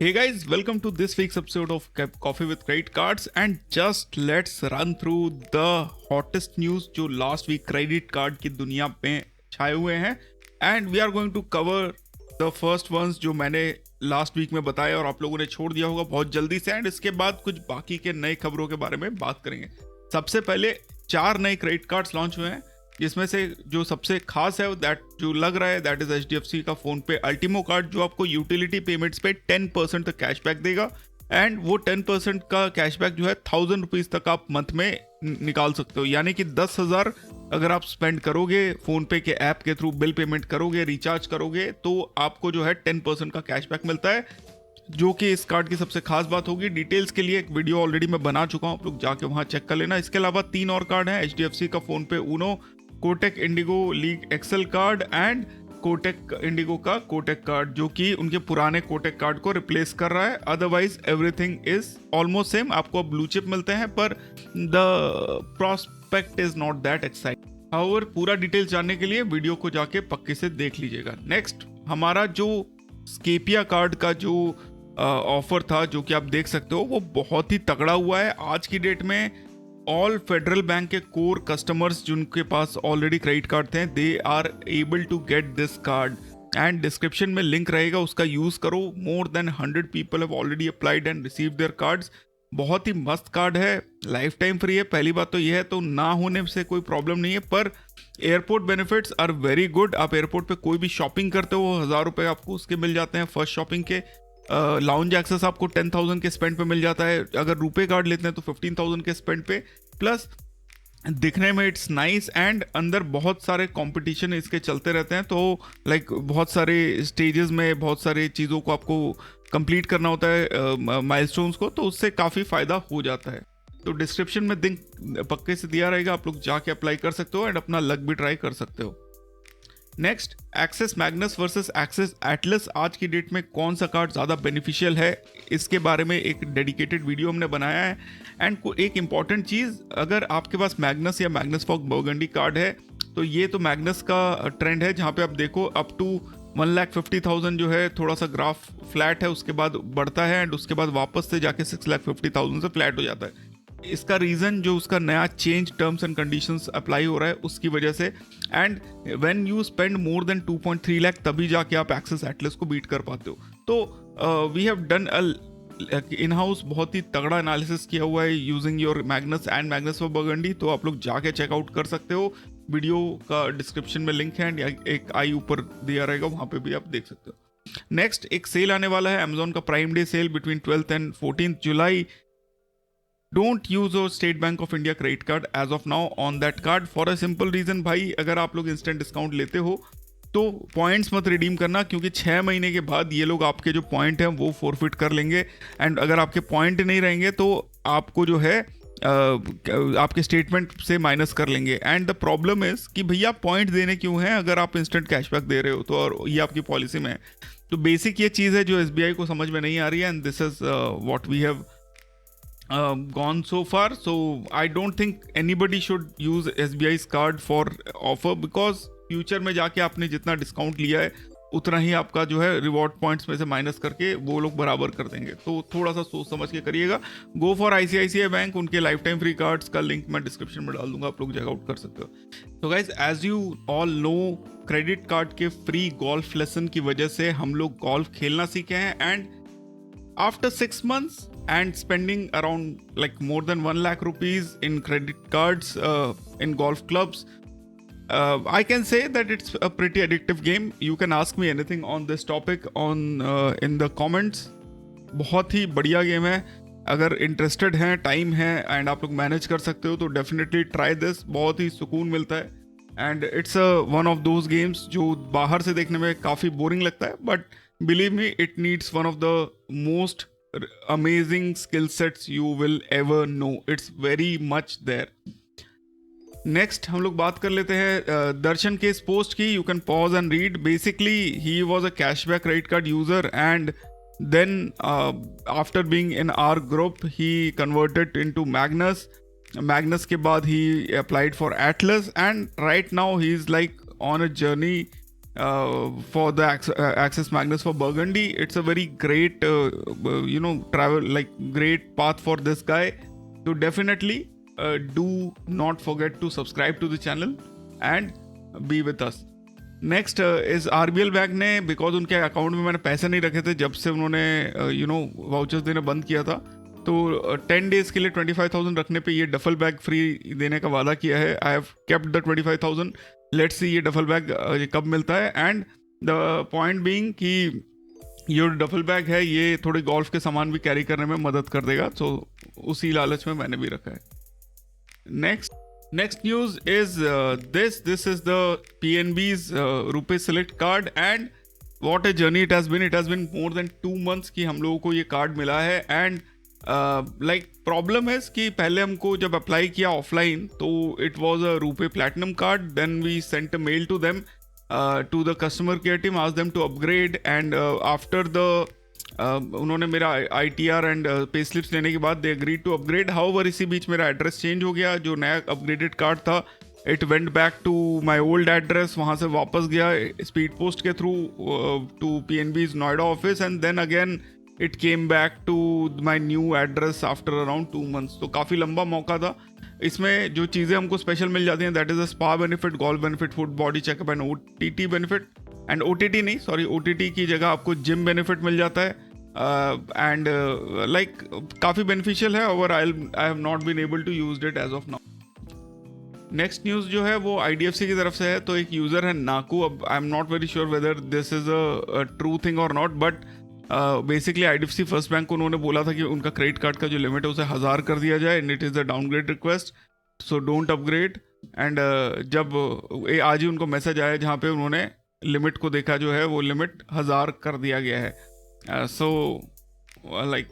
Hey guys, welcome to this week's episode of Coffee with Credit Cards and just let's run through the hottest news जो last week credit card की दुनिया में छाए हुए हैं and we are going to cover the first ones जो मैंने last week में बताया और आप लोगों ने छोड़ दिया होगा बहुत जल्दी से and इसके बाद कुछ बाकी के नए खबरों के बारे में बात करेंगे। सबसे पहले 4 नए क्रेडिट कार्ड्स लॉन्च हुए हैं जिसमें से जो सबसे खास है दैट जो लग रहा है दैट इज HDFC का फोन पे अल्टीमो कार्ड जो आपको यूटिलिटी पेमेंट्स पे 10% तक कैशबैक देगा एंड वो 10% का कैशबैक जो है 1000 रुपीज तक आप मंथ में निकाल सकते हो, यानी कि 10,000 अगर आप स्पेंड करोगे फोन पे के ऐप के थ्रू, बिल पेमेंट करोगे, रिचार्ज करोगे तो आपको जो है 10% का कैशबैक मिलता है, जो कि इस कार्ड की सबसे खास बात होगी। डिटेल्स के लिए एक वीडियो ऑलरेडी मैं बना चुका हूँ, आप लोग जाके वहाँ चेक कर लेना। इसके अलावा 3 और कार्ड हैं HDFC का फोन पे ऊनो, Kotak IndiGo league XL card and Kotak IndiGo का कोटेक कार्ड जो कि उनके पुराने कोटेक कार्ड को रिप्लेस कर रहा है। Otherwise everything is almost same, आपको ब्लू चिप मिलते हैं पर the prospect is not that exciting. However पूरा डिटेल्स जानने के लिए वीडियो को जाके पक्के से देख लीजिएगा। नेक्स्ट हमारा जो स्केपिया कार्ड का जो ऑफर था जो कि आप देख सकते हो वो बहुत ही तगड़ा हुआ है। आज की डेट में ऑल फेडरल बैंक के कोर कस्टमर्स जिनके पास ऑलरेडी क्रेडिट कार्ड थे they are able to get this card and description में लिंक रहेगा, उसका यूज करो। More than 100 people have already applied and receive their cards. बहुत ही मस्त कार्ड है, लाइफ टाइम फ्री है। पहली बात तो यह है, तो ना होने से कोई प्रॉब्लम नहीं है, पर airport benefits are very good. आप एयरपोर्ट पे कोई भी शॉपिंग करते हो 1000 रुपये आपको उसके मिल जाते हैं फर्स्ट शॉपिंग के। लाउंज एक्सेस आपको 10,000 के स्पेंड पे मिल जाता है, अगर रुपए कार्ड लेते हैं तो 15,000 के स्पेंड पे। प्लस दिखने में इट्स नाइस एंड अंदर बहुत सारे कंपटीशन इसके चलते रहते हैं, तो लाइक बहुत सारे स्टेजेस में बहुत सारे चीज़ों को आपको कंप्लीट करना होता है माइलस्टोन्स को, तो उससे काफ़ी फ़ायदा हो जाता है। तो डिस्क्रिप्शन में लिंक पक्के से दिया रहेगा, आप लोग जाके अप्लाई कर सकते हो एंड अपना लक भी ट्राई कर सकते हो। Next axis Magnus versus axis Atlas, आज की डेट में कौन सा कार्ड ज़्यादा बेनिफिशियल है इसके बारे में एक डेडिकेटेड वीडियो हमने बनाया है। एंड एक इम्पॉर्टेंट चीज़, अगर आपके पास मैग्नस या मैग्नस फॉर बर्गंडी कार्ड है तो ये तो मैग्नस का ट्रेंड है जहाँ पे आप देखो अप टू 1,50,000 जो है थोड़ा सा ग्राफ फ्लैट है, उसके बाद बढ़ता है एंड उसके बाद वापस से जाके 6,50,000 से फ्लैट हो जाता है। इसका रीज़न जो उसका नया change terms and conditions apply हो रहा है उसकी वजह से। And when you spend more than 2.3 lakh तभी जाके आप एक्सिस एटलस को बीट कर पाते हो। तो we have done in house बहुत ही तगड़ा एनालिसिस किया हुआ है using your Magnus and Magnus for Burgundy, तो आप लोग जाके चेकआउट कर सकते हो। वीडियो का डिस्क्रिप्शन में लिंक है एंड एक आई ऊपर दिया रहेगा, वहाँ पे भी आप देख सकते हो। नेक्स्ट एक सेल आने वाला है, अमेजोन का prime day sale between 12th and 14th July. Don't use your State Bank of India credit card as of now on that card for a simple reason. भाई अगर आप लोग इंस्टेंट डिस्काउंट लेते हो तो पॉइंट्स मत redeem करना, क्योंकि 6 महीने के बाद ये लोग आपके जो पॉइंट हैं वो फोरफिट कर लेंगे एंड अगर आपके पॉइंट नहीं रहेंगे तो आपको जो है आपके स्टेटमेंट से माइनस कर लेंगे। एंड द प्रॉब्लम इज कि भैया पॉइंट देने क्यों हैं अगर आप इंस्टेंट कैशबैक दे रहे हो, तो और ये आपकी पॉलिसी में है। तो बेसिक ये चीज़ है जो SBI को समझ में नहीं आ रही है and this is what we have gone so far. So I don't think anybody should use SBI's card for offer because future में जाके आपने जितना डिस्काउंट लिया है उतना ही आपका जो है रिवॉर्ड पॉइंट्स में से माइनस करके वो लोग बराबर कर देंगे, तो थोड़ा सा सोच समझ के करिएगा। गो फॉर ICICI बैंक, उनके लाइफ टाइम फ्री कार्ड्स का लिंक मैं डिस्क्रिप्शन में डाल दूंगा, आप लोग चेकआउट कर सकते हो। तो guys as you all know credit card के फ्री गोल्फ लेसन की वजह से हम लोग गोल्फ खेलना सीखे हैं and after 6 months and spending around like more than 1 lakh rupees in credit cards in golf clubs, I can say that it's a pretty addictive game. You can ask me anything on this topic on in the comments. बहुत ही बढ़िया game है, अगर interested हैं, time है and आप लोग manage कर सकते हो तो डेफिनेटली ट्राई दिस, बहुत ही सुकून मिलता है and it's one of those games जो बाहर से देखने में काफ़ी बोरिंग लगता है, but believe me it needs one of the most amazing skill sets you will ever know. It's very much there. Next हम लोग बात कर लेते हैं दर्शन के इस पोस्ट की। You can pause and read. Basically he was a cashback credit card user and then after being in our group he converted into Magnus के बाद he applied for Atlas and right now he is like on a journey for the Access Magnus for Burgundy. It's a very great, travel, like great path for this guy. So definitely do not forget to subscribe to the channel and be with us. Next is RBL bank ने, because उनके account में मैंने पैसे नहीं रखे थे जब से उन्होंने वाउचर्स देना बंद किया था, तो 10 डेज के लिए 25,000 रखने पे ये डफल बैग फ्री देने का वादा किया है. I have kept the 25,000. Let's see ये डफल बैग कब मिलता है. एंड द पॉइंट बीइंग कि ये डफल बैग है ये थोड़े गोल्फ के सामान भी कैरी करने में मदद कर देगा, तो उसी लालच में मैंने भी रखा है. Next news is this is the PNB's Rupee Select card, and what a journey it has been. It has been more than 2 months कि हम लोगों को ये कार्ड मिला है. एंड लाइक प्रॉब्लम है कि पहले हमको जब अप्लाई किया ऑफलाइन तो it was a RuPay platinum card. Then we sent a mail to them to the customer care team, asked them to upgrade. And after the उन्होंने मेरा ITR एंड पे स्लिप्स लेने के बाद they agreed to upgrade. However इसी बीच मेरा address change हो गया. जो नया अपग्रेडेड कार्ड था it went back to my old address, वहाँ से वापस गया स्पीड पोस्ट के through to PNB's Noida office, and then again it came back to my new address after around 2 months. तो काफ़ी लंबा मौका था. इसमें जो चीज़ें हमको स्पेशल मिल जाती हैं that is a spa benefit, golf benefit, foot body checkup and OTT benefit. And OTT नहीं, सॉरी, OTT की जगह आपको जिम बेनिफिट मिल जाता है. एंड लाइक काफ़ी बेनिफिशियल है, और I have not been able to use it as of now. Next news जो है वो IDFC की तरफ से है. तो एक यूज़र है नाकू. अब I am not very sure whether this is a true thing और not, but basically IDFC first bank को उन्होंने बोला था कि उनका क्रेडिट कार्ड का जो लिमिट है उसे 1000 कर दिया जाए, and it is a downgrade request, so don't upgrade. And जब आज ही उनको मैसेज आया जहाँ पे उन्होंने लिमिट को देखा, जो है वो लिमिट 1000 कर दिया गया है. So like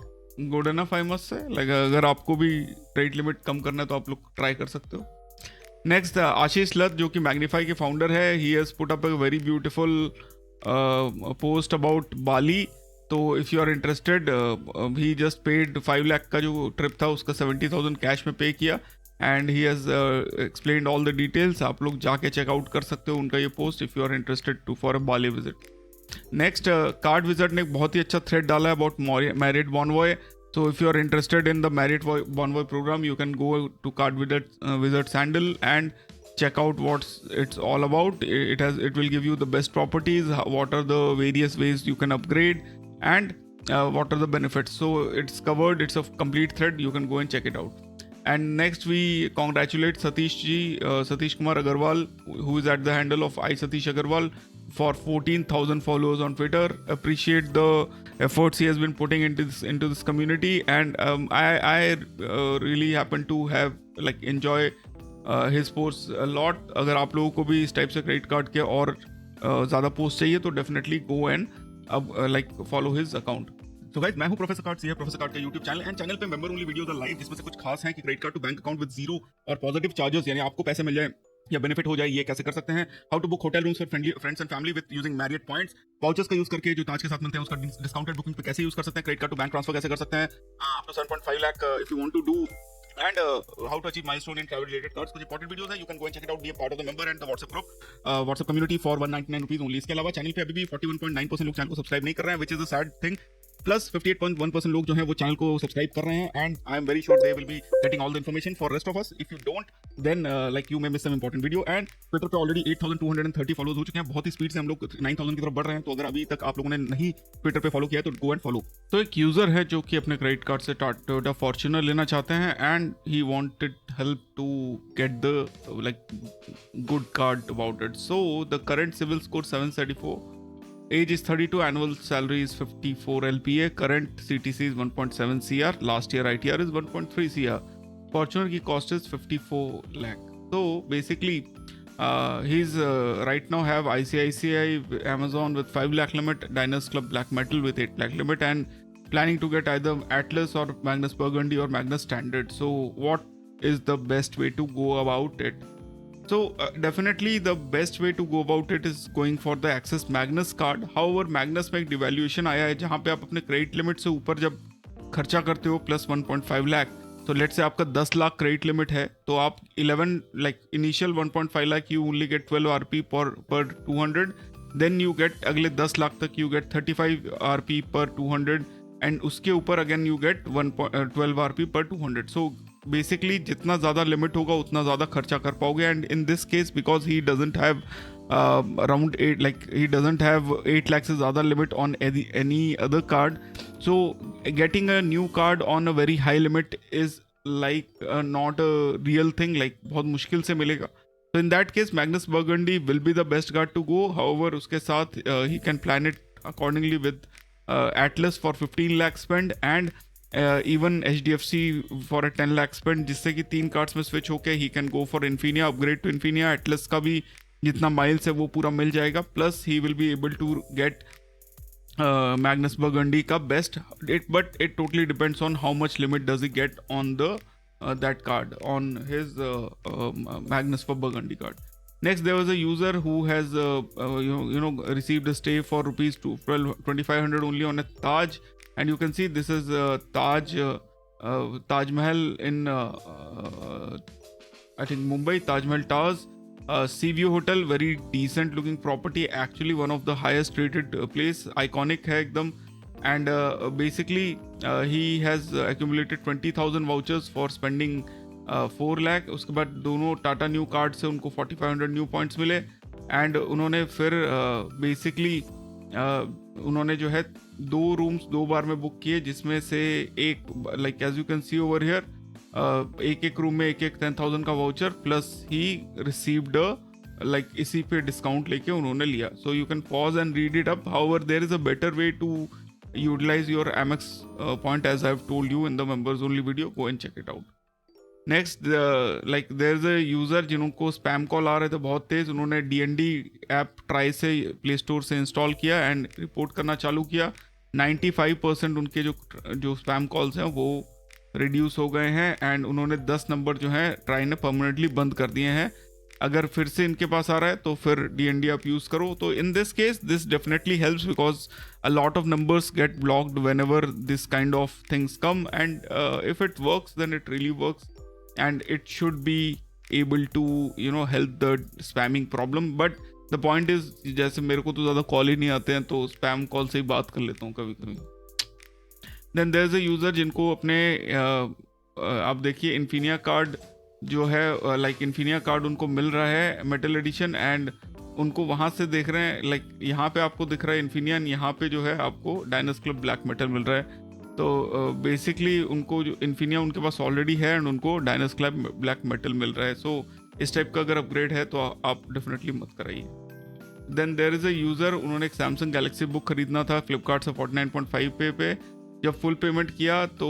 good enough I must say. Like अगर आपको भी क्रेडिट लिमिट कम करना है तो आप लोग ट्राई कर सकते हो. नेक्स्ट आशीष लत, जो कि मैग्नीफाई के फाउंडर है, he has put up a very beautiful post about Bali. तो if you are interested, he just paid 5 lakh का जो ट्रिप था उसका 70,000 कैश में पे किया, and he has explained all the details. आप लोग जाके चेकआउट कर सकते हो उनका ये post if you are interested to for a Bali visit. Next card wizard ने एक बहुत ही अच्छा थ्रेड डाला है about Marriott Bonvoy. So if you are interested in the Marriott Bonvoy program you can go to card wizard sandal and check out what it's all about. It will give you the best properties, what are the various ways you can upgrade, and what are the benefits. So it's covered, it's a complete thread, you can go and check it out. And next we congratulate Satish Kumar Agarwal, who is at the handle of iSatish Agarwal, for 14,000 followers on Twitter. Appreciate the efforts he has been putting into this community, and I really happen to have enjoy his posts a lot. अगर आप लोगों को भी इस type से credit card के और ज़्यादा पोस्ट चाहिए तो definitely go and follow his account. तो गाइस, मैं हूं प्रोफेसर कार्ड, ये प्रोफेसर कार्ड का यूट्यूब चैनल, एंड चैनल पे member only videos are live, जिसमें से कुछ खास हैं कि credit card to bank account with zero और पॉजिटिव चार्जेस, यानी आपको पैसे मिल जाए या बेनिफिट हो जाए, ये कैसे कर सकते हैं. How to book hotel rooms for friends and family with using Marriott points, vouchers का यूज करके जो ताज के साथ मिलते हैं उसका डिस्काउंटेड बुकिंग पे कैसे यूज कर सकते हैं, credit card to bank transfer कैसे कर सकते हैं, up to 7.5 lakh if you want to do, and how to achieve milestone in travel related cards. कुछ important videos है, you can go and check it out, be a part of the member and the WhatsApp group, WhatsApp community for 199 rupees only. इसके अलावा channel पे अभी भी 41.9% लोग channel को subscribe नहीं कर रहे हैं, which is a sad thing. Plus 58.1% लोग जो हैं वो चैनल को सब्सक्राइब कर रहे हैं, and I am very sure they will be getting all the information. For rest of us, if you don't then you may miss some important video. And Twitter पे already 8,230 followers हो चुके हैं, बहुत ही speed से हम लोग 9,000 की तरफ बढ़ रहे हैं. तो अगर अभी तक आप लोगों ने नहीं ट्विटर पे फॉलो किया है तो गो एंड फॉलो. तो एक यूजर है जो कि अपने क्रेडिट कार्ड से टोयोटा फॉर्च्यूनर लेना चाहते हैं, and he wanted help to get the good card about it. So the current CIBIL score 734, age is 32, annual salary is 54 LPA, current CTC is 1.7 CR, last year ITR is 1.3 CR. Fortuner की cost is 54 lakh. So basically he's right now have ICICI, Amazon with 5 lakh limit, Diners Club Black Metal with 8 lakh limit, and planning to get either Atlas or Magnus Burgundy or Magnus Standard. So what is the best way to go about it? So definitely the best way to go about it is going for the Access Magnus card. However, Magnus में एक devaluation आया है जहाँ पे आप अपने credit limit से ऊपर जब खर्चा करते हो प्लस 1.5 लाख, तो लेट से आपका 10 लाख क्रेडिट लिमिट है, तो आप 11 initial 1.5 lakh you only get 12 RP पर 200, देन यू गेट अगले 10 लाख तक यू गेट 35 RP पर 200 एंड उसके ऊपर अगेन यू गेट 12 RP पर 200. सो बेसिकली जितना ज़्यादा लिमिट होगा उतना ज़्यादा खर्चा कर पाओगे. And in this case because he doesn't have around 8 like he doesn't have 8 lakhs is other limit on any other card, so getting a new card on a very high limit is like not a real thing, like बहुत मुश्किल से मिलेगा. So in that case Magnus Burgundy will be the best card to go. However उसके साथ he can plan it accordingly with Atlas for 15 lakh spend and even HDFC for a 10 lakh spend, जिससे कि 3 cards में switch होके he can go for Infinia, upgrade to Infinia. Atlas का भी जितना miles है वो पूरा मिल जाएगा, plus he will be able to get Magnus Burgundy का best. But it totally depends on how much limit does he get on the that card on his Magnus for Burgundy card. Next, there was a user who has received a stay for rupees 2500 only on a Taj, and you can see this is Taj Mahal in I think Mumbai, Taj Mahal Towers. Seaview Hotel, very decent looking property, actually one of the highest rated place, iconic है एकदम. And basically he has accumulated 20,000 vouchers for spending 4 lakh. उसके बाद दोनों Tata new card से उनको 4500 new points मिले. And उन्होंने फिर बेसिकली उन्होंने जो है 2 रूम्स 2 बार में बुक किए, जिसमें से एक like as you can see over here एक रूम में एक 10,000 का voucher plus he received like इसी पे डिस्काउंट लेके उन्होंने लिया. So you can pause and read it up. However there is a better way to utilize your Amex point, as I have told you in the members only video. Go and check it out. Next, like there's a user जिनको spam call आ रहे थे बहुत तेज. उन्होंने DND app try से play store से install किया and report करना चालू किया. 95% उनके जो स्पैम कॉल्स हैं वो रिड्यूस हो गए हैं एंड उन्होंने 10 नंबर जो हैं ट्राई ने परमानेंटली बंद कर दिए हैं. अगर फिर से इनके पास आ रहा है तो फिर DND आप यूज़ करो. तो in this case this definitely helps because a lot of numbers get blocked whenever this kind of things come, and if it works then it really works and it should be able to help the spamming problem. But the point is, जैसे मेरे को तो ज़्यादा call ही नहीं आते हैं तो spam call से ही बात कर लेता हूँ कभी कभी. then there is a user जिनको अपने आप देखिए इन्फिनिया कार्ड जो है लाइक इन्फिनिया कार्ड उनको मिल रहा है मेटल एडिशन एंड उनको वहाँ से देख रहे हैं लाइक यहाँ पे आपको दिख रहा है इन्फिनियन, यहाँ पे जो है आपको डायनस क्लब ब्लैक मेटल मिल रहा है. तो बेसिकली उनको जो इन्फिनिया उनके पास ऑलरेडी है एंड उनको डायनस क्लब ब्लैक मेटल मिल रहा है. सो इस टाइप का अगर अपग्रेड है तो आप डेफिनेटली मत कराइए. Then there is a user, उन्होंने एक सैमसंग गैलेक्सी बुक खरीदना था फ्लिपकार्ट से 49.5 पे. जब फुल पेमेंट किया तो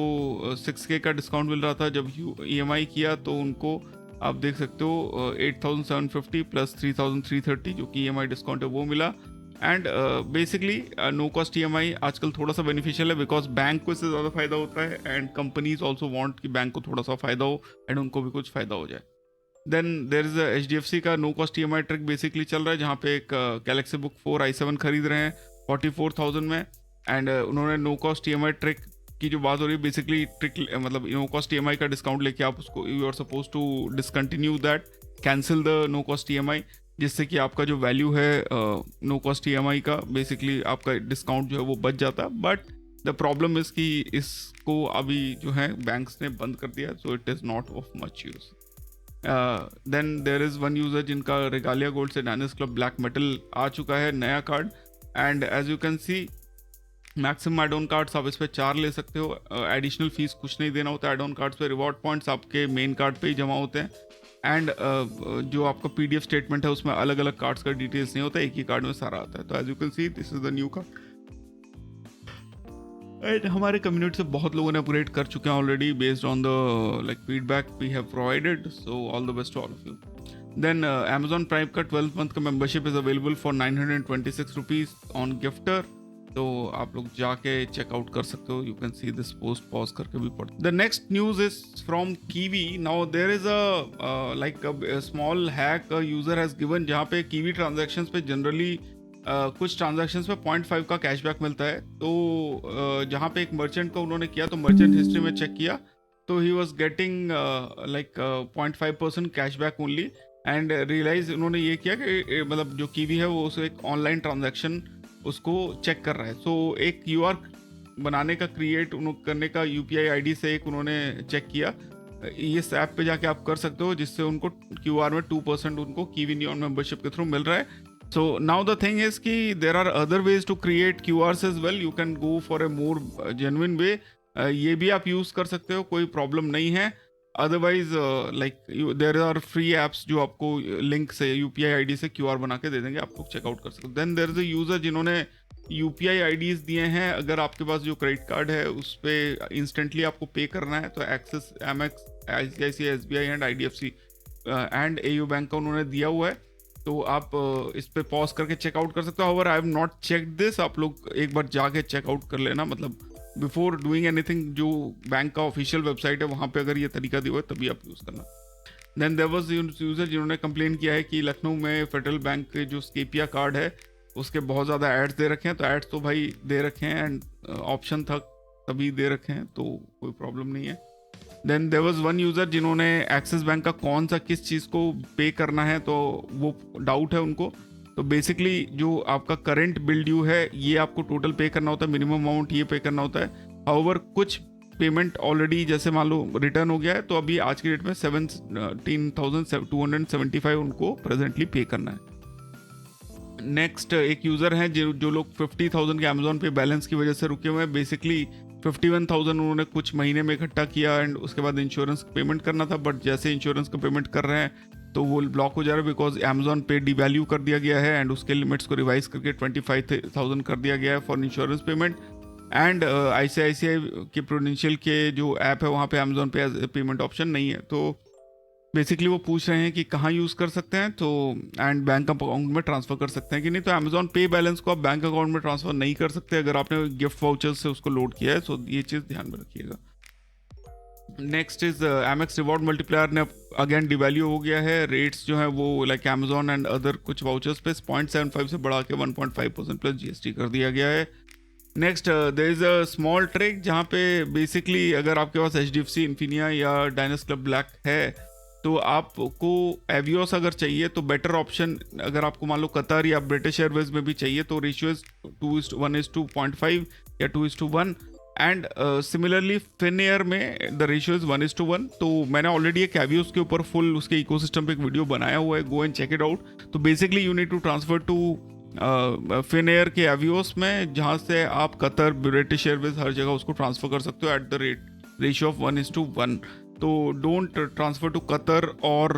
6K का डिस्काउंट मिल रहा था. जब EMI किया तो उनको आप देख सकते हो 8,750 प्लस 3,330 जो कि EMI डिस्काउंट है वो मिला. And basically no cost EMI आजकल थोड़ा सा बेनिफिशियल है बिकॉज बैंक को इससे ज़्यादा फायदा होता है एंड कंपनीज ऑल्सो वांट कि बैंक को थोड़ा सा फायदा हो एंड उनको भी कुछ फायदा हो जाए. देन देयर इज HDFC का no cost EMI trick basically चल रहा है जहाँ पे एक गैलेक्सी बुक 4 i7 खरीद रहे हैं 44,000 में एंड उन्होंने नो कॉस्ट EMI ट्रिक की जो बात हो रही है बेसिकली ट्रिक मतलब नो कॉस्ट EMI का डिस्काउंट लेके आप उसको you are suppose to discontinue that, cancel the no cost EMI, जिससे कि आपका जो वैल्यू है नो कॉस्ट EMI का बेसिकली आपका डिस्काउंट जो है वो बच जाता है. बट द प्रॉब्लम इज़ कि इसको अभी जो है बैंक्स ने बंद कर दिया, so it is not of much use. Then there is one user जिनका रेगालिया गोल्ड से डायनस क्लब ब्लैक मेटल आ चुका है नया card and as you can see maximum add on cards आप इस पर 4 ले सकते हो. एडिशनल फीस कुछ नहीं देना होता एड ऑन कार्ड्स पे. रिवॉर्ड पॉइंट्स आपके मेन कार्ड पे ही जमा होते हैं एंड जो आपका PDF स्टेटमेंट है उसमें अलग अलग कार्ड्स का डिटेल्स नहीं होता, एक ही कार्ड में सारा आता है. तो as you can see this is the new card and हमारे कम्युनिटी से बहुत लोगों ने अपग्रेड कर चुके हैं already based on the like feedback we have provided. So all the best to all of you. Then Amazon prime का 12 month का membership is available for 926 rupees on gifter. तो आप लोग जाके चेकआउट कर सकते हो. You can see this post pause करके भी पढ़. The next news is from Kiwi. Now there is a like a small hack user has given जहाँ पे कीवी ट्रांजैक्शंस पे जनरली कुछ ट्रांजैक्शंस पे 0.5 का कैशबैक मिलता है. तो जहाँ पे एक मर्चेंट का उन्होंने किया तो मर्चेंट हिस्ट्री में चेक किया तो he was getting like 0.5% cashback only and realise उन्होंने ये किया कि मतलब जो कीवी है वो उसे एक ऑनलाइन ट्रांजैक्शन उसको चेक कर रहा है। सो एक क्यूआर बनाने का क्रिएट करने का यूपीआई आईडी से एक उन्होंने चेक किया। इस ऐप पे जाके आप कर सकते हो, जिससे उनको क्यूआर में 2% उनको कीवी नियॉन मेंबरशिप के थ्रू मिल रहा है। So now the thing is कि there are other ways to create QRs as well, you can go for a more genuine way. ये भी आप यूज़ कर सकते हो, कोई प्रॉब्लम नहीं है। Otherwise like there are free apps जो आपको लिंक से यूपीआई आईडी से क्यूआर बना के दे देंगे, आप लोग चेकआउट कर सकते हो। Then there is a user जिन्होंने यूपीआई आईडीज दिए हैं। अगर आपके पास जो क्रेडिट कार्ड है उस पर इंस्टेंटली आपको पे करना है तो axis, MX, ICICI, SBI and IDFC and AU bank का उन्होंने दिया हुआ है। तो आप इस पे पॉज करके चेकआउट कर सकते हो। However I have not check this, आप लोग एक बार जाके चेकआउट कर लेना, मतलब बिफोर डूइंग एनीथिंग। जो बैंक का ऑफिशियल वेबसाइट है वहाँ पे अगर ये तरीका दिया हुआ है तभी आप यूज़ करना। देन देयर वाज यूजर जिन्होंने कंप्लेन किया है कि लखनऊ में फेडरल बैंक के जो स्केपिया कार्ड है उसके बहुत ज़्यादा एड्स दे रखे हैं। तो एड्स तो भाई दे रखे हैं एंड ऑप्शन था तभी दे रखे हैं, तो कोई प्रॉब्लम नहीं है। Then there was one user जिन्होंने एक्सिस बैंक का कौन सा किस चीज़ को पे करना है तो वो डाउट है उनको। तो बेसिकली जो आपका करंट बिल ड्यू है ये आपको टोटल पे करना होता है, मिनिमम अमाउंट ये पे करना होता है। हाउएवर कुछ पेमेंट ऑलरेडी जैसे मान लो रिटर्न हो गया है, तो अभी आज की डेट में 17,275 उनको प्रेजेंटली पे करना है। नेक्स्ट एक यूज़र हैं जो लोग 50,000 के अमेजोन पे बैलेंस की वजह से रुके हुए हैं। बेसिकली 51,000 उन्होंने कुछ महीने में इकट्ठा किया एंड उसके बाद इंश्योरेंस पेमेंट करना था, बट जैसे इंश्योरेंस का पेमेंट कर रहे हैं तो वो ब्लॉक हो जा रहा है बिकॉज अमेजोन पे डिवैल्यू कर दिया गया है एंड उसके लिमिट्स को रिवाइज करके 25,000 कर दिया गया है for insurance payment. And ICICI के प्रूडेंशियल के जो ऐप है वहाँ पे अमेजोन पे पेमेंट ऑप्शन नहीं है। तो बेसिकली वो पूछ रहे हैं कि कहाँ यूज़ कर सकते हैं, तो एंड बैंक अकाउंट में ट्रांसफ़र कर सकते हैं कि नहीं। तो अमेजोन पे बैलेंस को आप बैंक अकाउंट में ट्रांसफ़र नहीं कर सकते अगर आपने गिफ्ट वाउचर्स से उसको लोड किया है। सो ये चीज़ ध्यान में रखिएगा। Next is MX reward multiplier ने अगेन डिवैल्यू हो गया है। रेट्स जो है वो लाइक अमेजोन एंड अदर कुछ वाउचर्स पे 0.75 से बढ़ा के 1.5% प्लस जीएसटी कर दिया गया है। Next there is a small trick जहाँ पे बेसिकली अगर आपके पास एचडीएफसी, इन्फिनिया या डायनस क्लब ब्लैक है तो आपको एवियोस अगर चाहिए तो बेटर ऑप्शन, अगर आपको मान लो कतर या ब्रिटिश एयरवेज में भी चाहिए तो रेशियो इज 2:1:2.5 या 2:1 एंड सिमिलरली फिन एयर में द रेशियो इज 1:1। तो मैंने ऑलरेडी एक एवियोस के ऊपर फुल उसके इकोसिस्टम पे एक वीडियो बनाया हुआ है, go and check it out. तो basically you need to transfer to Finnair के एवियोस में, जहाँ से आप कतर, ब्रिटिश एयरवेज हर जगह उसको ट्रांसफर कर सकते हो एट द रेशियो ऑफ 1:1। तो डोंट ट्रांसफर टू कतर और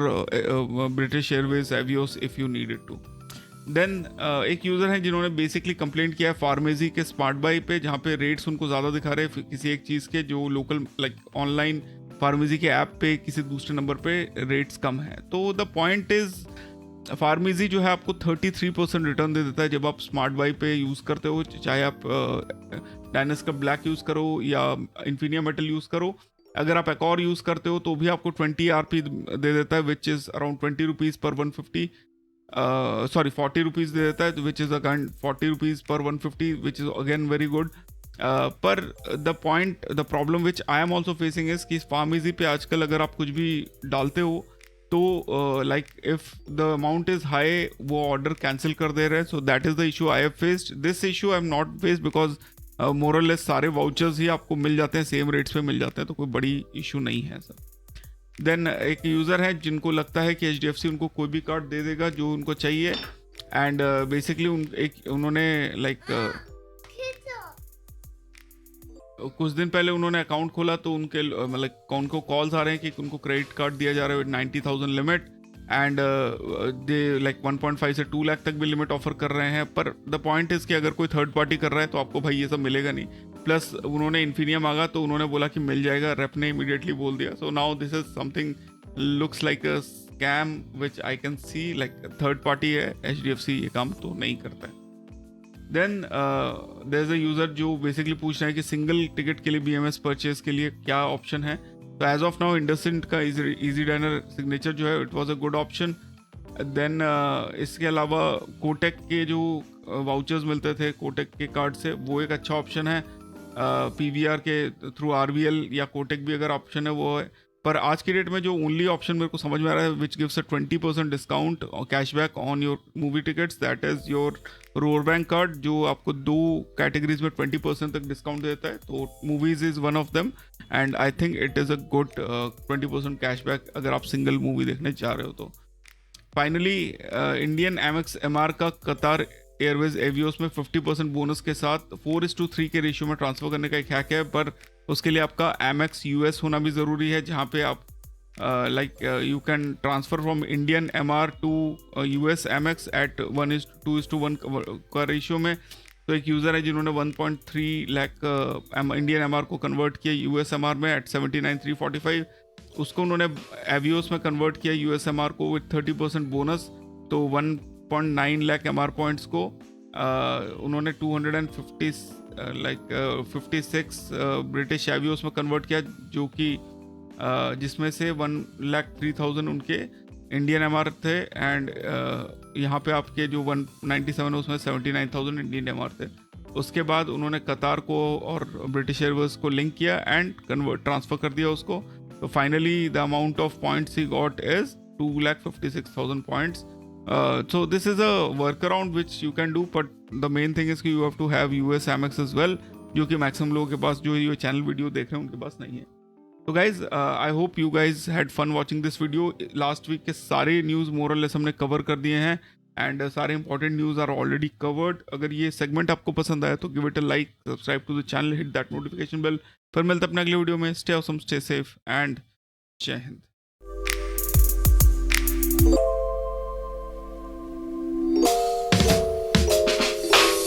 British Airways Avios if you need it too. Then एक यूज़र हैं जिन्होंने बेसिकली कंप्लेंट किया है फार्मेसी के स्मार्ट बाई पे, जहाँ पे रेट्स उनको ज़्यादा दिखा रहे हैं किसी एक चीज़ के, जो लोकल लाइक ऑनलाइन फार्मेसी के ऐप पे किसी दूसरे नंबर पे रेट्स कम है। तो द पॉइंट इज़ फार्मेसी जो है आपको 33% रिटर्न दे देता है जब आप स्मार्ट बाई पे यूज़ करते हो, चाहे आप डायनस का ब्लैक यूज़ करो या इन्फिनिया मेटल यूज़ करो। अगर आप एक और यूज़ करते हो तो भी आपको 20 RP दे देता है, विच इज़ अराउंड 20 रुपीज़ पर 150, सॉरी 40 रुपीज़ दे देता है, विच इज़ अगेन 40 रुपीज़ पर 150, which is again very good. पर the point, the problem which I am also facing is कि फार्मेसी पे आजकल अगर आप कुछ भी डालते हो तो like if the amount is high वो ऑर्डर कैंसिल कर दे रहे हैं। So that is the issue I have faced. This issue I am not faced because more और लेस सारे वाउचर्स ही आपको मिल जाते हैं, सेम रेट्स पे मिल जाते हैं, तो कोई बड़ी इशू नहीं है सर। देन एक यूज़र है जिनको लगता है कि HDFC उनको कोई भी कार्ड दे देगा जो उनको चाहिए एंड बेसिकली उन्होंने लाइक कुछ दिन पहले उन्होंने अकाउंट खोला तो उनके मतलब उनको कॉल्स आ रहे हैं कि उनको क्रेडिट कार्ड दिया जा रहा है 90,000 लिमिट एंड दे लाइक 1.5 से 2 लाख तक भी लिमिट ऑफर कर रहे हैं। पर द पॉइंट इज़ कि अगर कोई थर्ड पार्टी कर रहा है तो आपको भाई ये सब मिलेगा नहीं। प्लस उन्होंने इन्फिनिया मांगा तो उन्होंने बोला कि मिल जाएगा, रेप ने इमीडिएटली बोल दिया। So now this is something looks like a scam which I can see, like third party है, HDFC ये काम तो नहीं करता है। Then there is a user जो बेसिकली पूछ रहे हैं कि सिंगल टिकट के लिए BMS परचेज के लिए क्या ऑप्शन है। तो एज ऑफ नाउ इंडसइंड का इजी डायनर सिग्नेचर जो है it was a good option. Then इसके अलावा कोटेक के जो वाउचर्स मिलते थे कोटेक के कार्ड से वो एक अच्छा ऑप्शन है। PVR के थ्रू RVL या कोटेक भी अगर ऑप्शन है वो है। पर आज की डेट में जो ओनली ऑप्शन मेरे को समझ में आ रहा है विच गिव्स अ 20% डिस्काउंट और cashback on your movie tickets, that is your roar bank card, जो आपको 2 कैटेगरीज में 20% तक डिस्काउंट देता है. तो movies is one of them and I think it is a good 20% cashback अगर आप सिंगल मूवी देखने जा रहे हो तो. फाइनली इंडियन एमएक्स एमआर का कतार एयरवेज एवियोस में 50% बोनस के साथ 4:3 के रेशियो में ट्रांसफर करने का एक हैक है, पर उसके लिए आपका एमएक्स यूएस होना भी ज़रूरी है, जहाँ पे आप like you can transfer from Indian MR to US MX at 1:2:1 का रेशियो में. तो एक यूज़र है जिन्होंने 1.3 लाख इंडियन एमआर को कन्वर्ट किया यूएस एमआर में एट 79,345. उसको उन्होंने एवियोस में कन्वर्ट किया यूएस एमआर को विथ 30% बोनस. तो 1.9 लाख एमआर पॉइंट्स को उन्होंने 256 ब्रिटिश एवियोस में कन्वर्ट किया, जो कि जिसमें से 1,03,000 उनके इंडियन एमआर थे एंड यहाँ पे आपके जो 197 उसमें 79,000 इंडियन एमआर थे. उसके बाद उन्होंने कतार को और ब्रिटिश एयरवेज को लिंक किया एंड ट्रांसफ़र कर दिया उसको. तो finally the amount of points he got is 2,56,000 points. So this is a workaround which you can do, but the main thing is कि you have to have US Amex as well, जो कि maximum लोगों के पास जो ये channel video देख रहे हैं उनके पास नहीं है. तो guys I hope you guys had fun watching this video. Last week के सारे न्यूज़ मोर और लेस हमने कवर कर दिए हैं एंड सारे important news are already covered. अगर ये सेगमेंट आपको पसंद आया तो give it a like, subscribe to the channel, hit that notification bell. फिर मिलते हैं अपने अगले वीडियो में. Stay awesome, stay safe and Jai Hind.